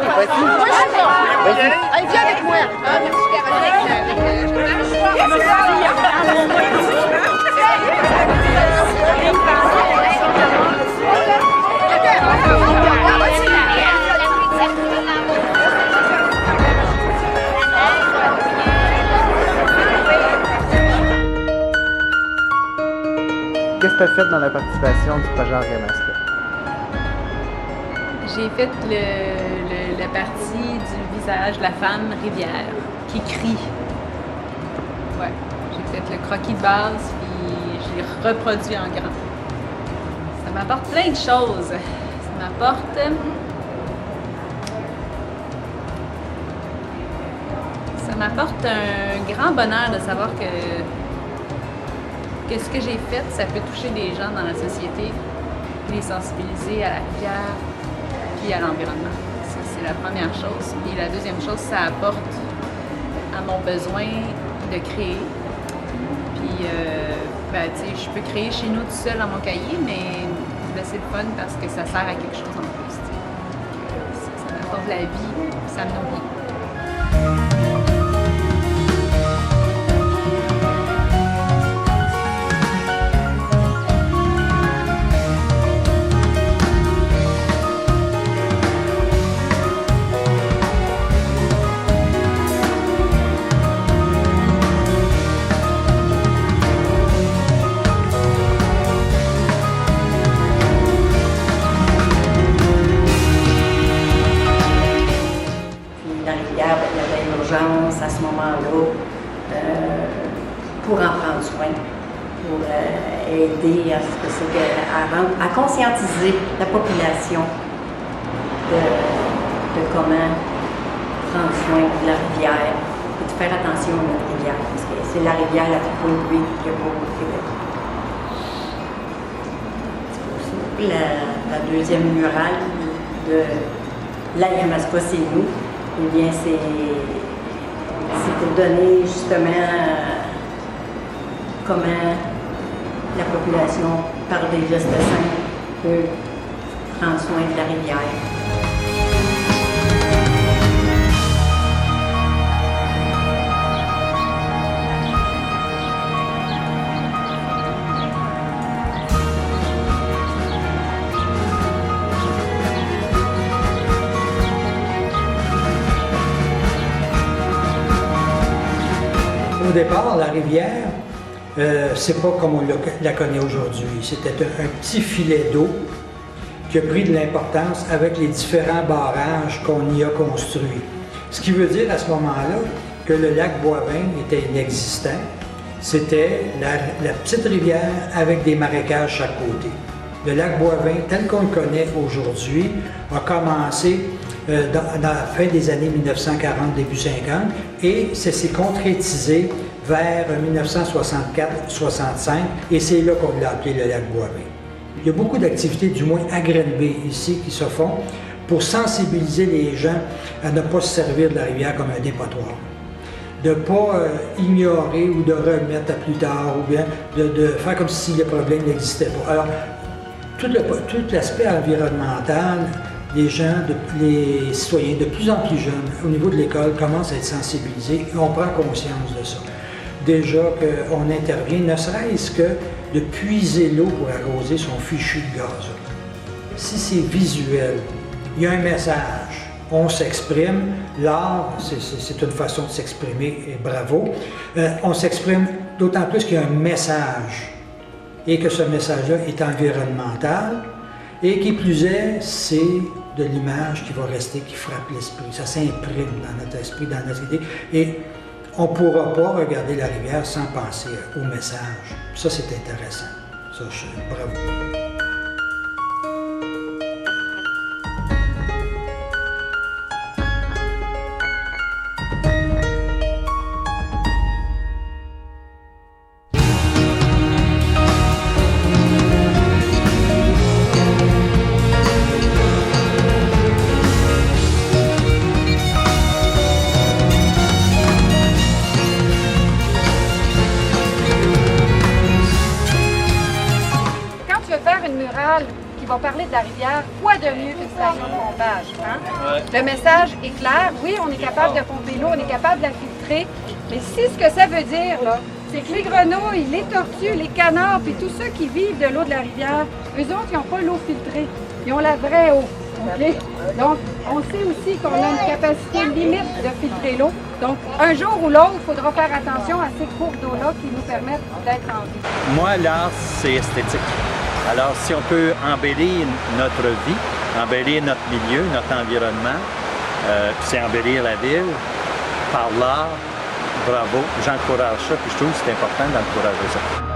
oui, vas-y. Moi, je suis pas. Vas-y. Allez, viens avec moi. Ah, Qu'est-ce que tu as fait dans la participation du projet Ariamaska? J'ai fait la partie du visage de la femme rivière qui crie. Ouais, j'ai fait le croquis de base puis je l'ai reproduit en grand. Ça m'apporte plein de choses. Ça m'apporte un grand bonheur de savoir que ce que j'ai fait, ça peut toucher des gens dans la société, puis les sensibiliser à la rivière, puis à l'environnement. Ça, c'est la première chose. Et la deuxième chose, ça apporte à mon besoin de créer. Puis, tu sais, je peux créer chez nous tout seul dans mon cahier, mais c'est le fun parce que ça sert à quelque chose en plus. Ça m'apporte la vie, puis ça me nourrit. À ce moment-là pour en prendre soin, pour aider à conscientiser la population de comment prendre soin de la rivière et de faire attention à notre rivière, parce que c'est la rivière la plus polluée qu'il y a au Québec. C'est pour ça que la deuxième murale de l'Ariamaska, c'est nous. Eh bien, c'est pour donner justement comment la population, par des gestes simples, peut prendre soin de la rivière. Au départ, la rivière, c'est pas comme on la connaît aujourd'hui. C'était un petit filet d'eau qui a pris de l'importance avec les différents barrages qu'on y a construits. Ce qui veut dire à ce moment-là que le lac Boivin était inexistant. C'était la petite rivière avec des marécages chaque côté. Le lac Boivin, tel qu'on le connaît aujourd'hui, a commencé dans la fin des années 1940, début 50, et ça s'est concrétisé vers 1964-65, et c'est là qu'on l'a appelé le lac Boivin. Il y a beaucoup d'activités, du moins à Grenby, ici, qui se font pour sensibiliser les gens à ne pas se servir de la rivière comme un dépotoir. De ne pas ignorer ou de remettre à plus tard, ou bien de faire comme si le problème n'existait pas. Alors, tout l'aspect environnemental, les gens, les citoyens de plus en plus jeunes, au niveau de l'école, commencent à être sensibilisés et on prend conscience de ça. Déjà qu'on intervient, ne serait-ce que de puiser l'eau pour arroser son fichu de gazon. Si c'est visuel, il y a un message, on s'exprime, l'art, c'est une façon de s'exprimer, et bravo. On s'exprime d'autant plus qu'il y a un message et que ce message-là est environnemental et qui plus est, c'est de l'image qui va rester, qui frappe l'esprit. Ça s'imprime dans notre esprit, dans notre idée. Et on ne pourra pas regarder la rivière sans penser au message. Ça, c'est intéressant. Ça, bravo. va parler de la rivière, quoi de mieux qu'une station de pompage? Hein? Le message est clair. Oui, on est capable de pomper l'eau, on est capable de la filtrer. Mais si ce que ça veut dire, là, c'est que les grenouilles, les tortues, les canards, puis tous ceux qui vivent de l'eau de la rivière, eux autres, ils n'ont pas l'eau filtrée. Ils ont la vraie eau. Okay? Donc, on sait aussi qu'on a une capacité limite de filtrer l'eau. Donc, un jour ou l'autre, il faudra faire attention à ces cours d'eau-là qui nous permettent d'être en vie. Moi, l'art, c'est esthétique. Alors, si on peut embellir notre vie, embellir notre milieu, notre environnement, c'est embellir la ville par l'art, bravo, j'encourage ça, puis je trouve que c'est important d'encourager ça.